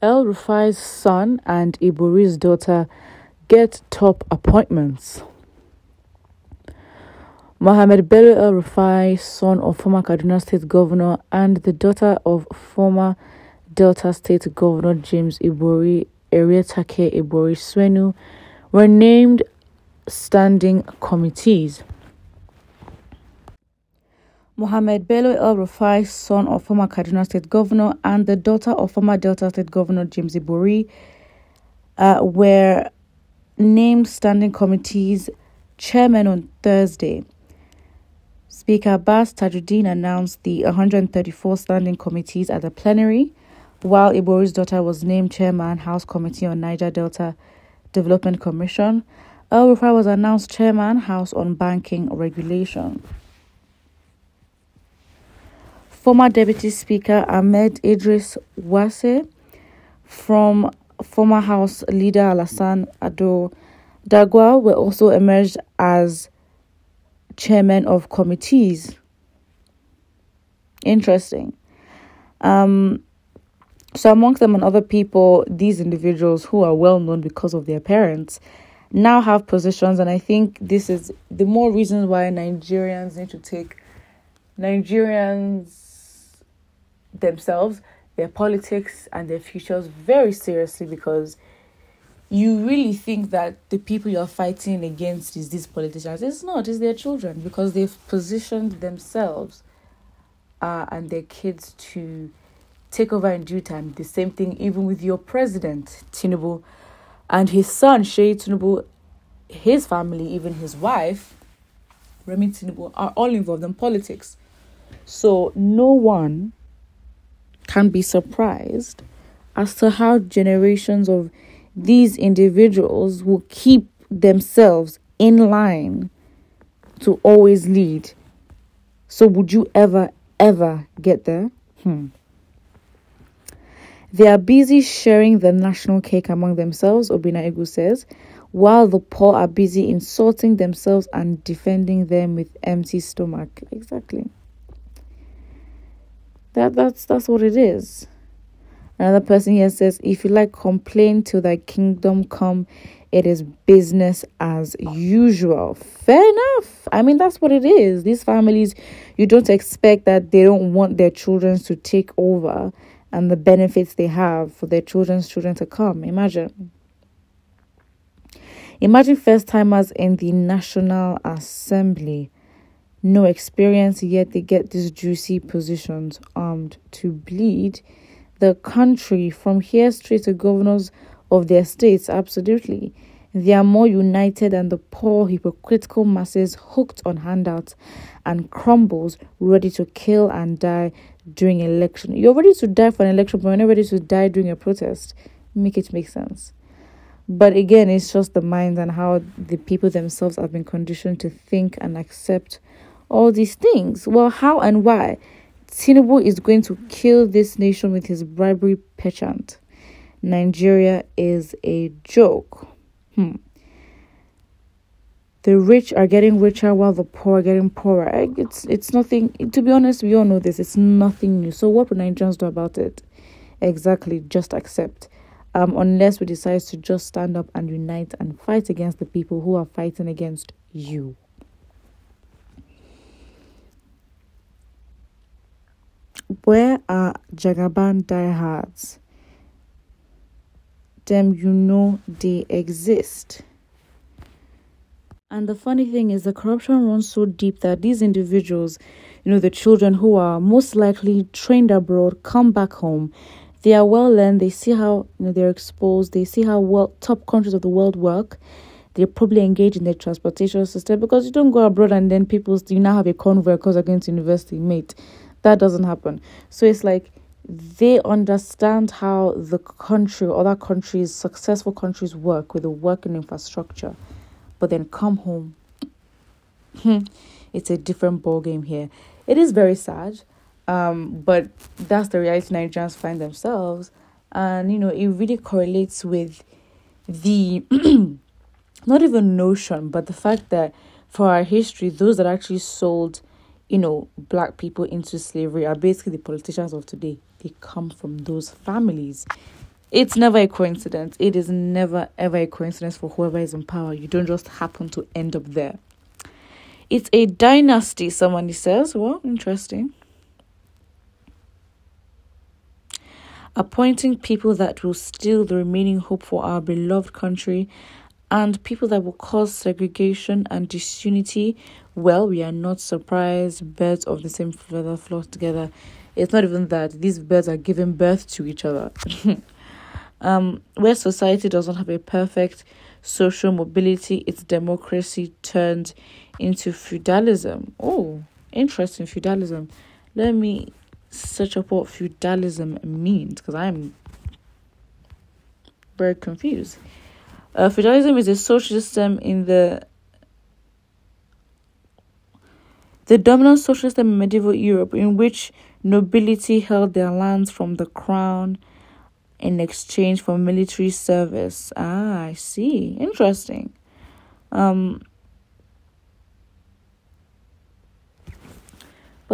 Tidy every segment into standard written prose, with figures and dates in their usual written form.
Elrufai'S son and Ibori'S daughter get top appointments. Mohammed Bello El-Rufai, son of former Kaduna State Governor and the daughter of former Delta State Governor James Ibori Erietake Ibori Swenu, were named standing committees. Mohammed Bello El-Rufai, son of former Kaduna State Governor and the daughter of former Delta State Governor James Ibori, were named standing committees chairmen on Thursday. Speaker Abbas Tajuddin announced the 134 standing committees at the plenary, while Ibori's daughter was named chairman, House Committee on Niger Delta Development Commission. El-Rufai was announced chairman, House on Banking Regulation. Former Deputy Speaker Ahmed Idris Wase, from former House Leader Alassane Ado Dagwa, were also emerged as chairmen of committees. Interesting. So amongst them and other people, these individuals who are well known because of their parents now have positions, and I think this is the more reasons why Nigerians need to take Nigerians themselves, their politics and their futures very seriously, because you really think that the people you're fighting against is these politicians. It's not, it's their children, because they've positioned themselves and their kids to take over in due time. The same thing even with your president, Tinubu, and his son, Sheyi Tinubu, his family, even his wife, Remi Tinubu, are all involved in politics. So no one can be surprised as to how generations of these individuals will keep themselves in line to always lead. So would you ever get there? They are busy sharing the national cake among themselves, Obina Egu says, while the poor are busy insulting themselves and defending them with empty stomach. Exactly. That's what it is. Another person here says, if you like, complain till thy kingdom come. It is business as usual. Fair enough. I mean, that's what it is. These families, you don't expect that they don't want their children to take over and the benefits they have for their children's children to come. Imagine first-timers in the National Assembly. No experience, yet they get these juicy positions, armed to bleed the country from here straight to governors of their states. Absolutely. They are more united than the poor hypocritical masses hooked on handouts and crumbles, ready to kill and die during election. You're ready to die for an election, but you're not ready to die during a protest. Make it make sense. But again, it's just the mind and how the people themselves have been conditioned to think and accept all these things. Well, how and why? Tinubu is going to kill this nation with his bribery penchant. Nigeria is a joke. The rich are getting richer while the poor are getting poorer. It's nothing. To be honest, we all know this. It's nothing new. So what would Nigerians do about it? Exactly, just accept. Unless we decide to just stand up and unite and fight against the people who are fighting against you. Where are Jagaban diehards? Them, you know they exist. And the funny thing is, the corruption runs so deep that these individuals, the children who are most likely trained abroad, come back home. They are well learned. They see how they're exposed. They see how well top countries of the world work. They probably engage in the transportation system, because you don't go abroad and then you now have a convoy because they're going to university, mate. That doesn't happen. So it's like they understand how the country or other countries, successful countries, work with the working infrastructure. But then come home. It's a different ballgame here. It is very sad. But that's the reality Nigerians find themselves. And, it really correlates with the, not even notion, but the fact that for our history, those that actually sold, black people into slavery are basically the politicians of today. They come from those families. It's never a coincidence. It is never, ever a coincidence for whoever is in power. You don't just happen to end up there. It's a dynasty, somebody says. Well, interesting. Appointing people that will steal the remaining hope for our beloved country and people that will cause segregation and disunity. Well, we are not surprised. Birds of the same feather flock together. It's not even that. These birds are giving birth to each other. Where society doesn't have a perfect social mobility, its democracy turned into feudalism. Oh, interesting, feudalism. Let me search up what feudalism means, because I'm very confused. Feudalism is a social system in the dominant social system in medieval Europe in which nobility held their lands from the crown in exchange for military service. Ah, I see. Interesting. But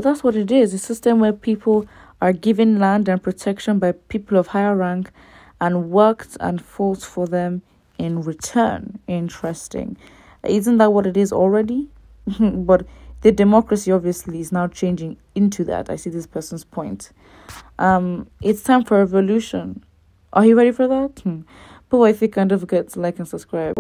that's what it is. A system where people are given land and protection by people of higher rank and worked and fought for them in return. Interesting. Isn't that what it is already? But the democracy obviously is now changing into that. I see this person's point. It's time for a revolution. Are you ready for that? But I think don't forget to like and subscribe.